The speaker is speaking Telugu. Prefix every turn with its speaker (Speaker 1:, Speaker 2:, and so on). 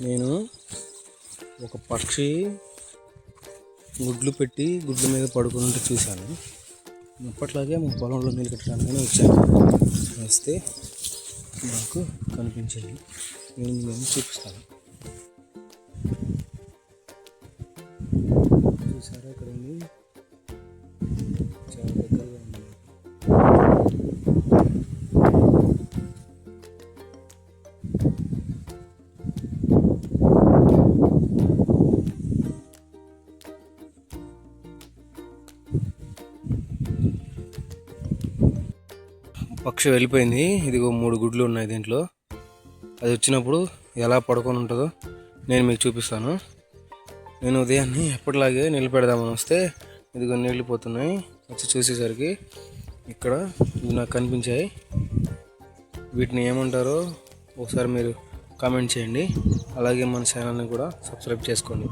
Speaker 1: నేను ఒక పక్షి గుడ్లు పెట్టి గుడ్ల మీద పడుకుంటూ చూశాను. అప్పట్లాగే మా పొలంలో నీళ్ళు కట్టడానికని వచ్చాను. వస్తే నాకు కనిపించింది. నేను చూపిస్తాను. చూసారా, ఇక్కడ ఉంది, చాలా పెద్దగా ఉంది. పక్షి వెళ్ళిపోయింది. ఇదిగో 3 గుడ్లు ఉన్నాయి దీంట్లో. అది వచ్చినప్పుడు ఎలా పడుకొని ఉంటుందో నేను మీకు చూపిస్తాను. నేను ఉదయాన్నే ఎప్పటిలాగే నీళ్ళు పెడదామని వస్తే ఇదిగో నీళ్ళు పోతున్నాయి. వచ్చి చూసేసరికి ఇక్కడ ఇవి నాకు కనిపించాయి. వీటిని ఏమంటారో ఒకసారి మీరు కామెంట్ చేయండి. అలాగే మన ఛానల్ని కూడా సబ్స్క్రైబ్ చేసుకోండి.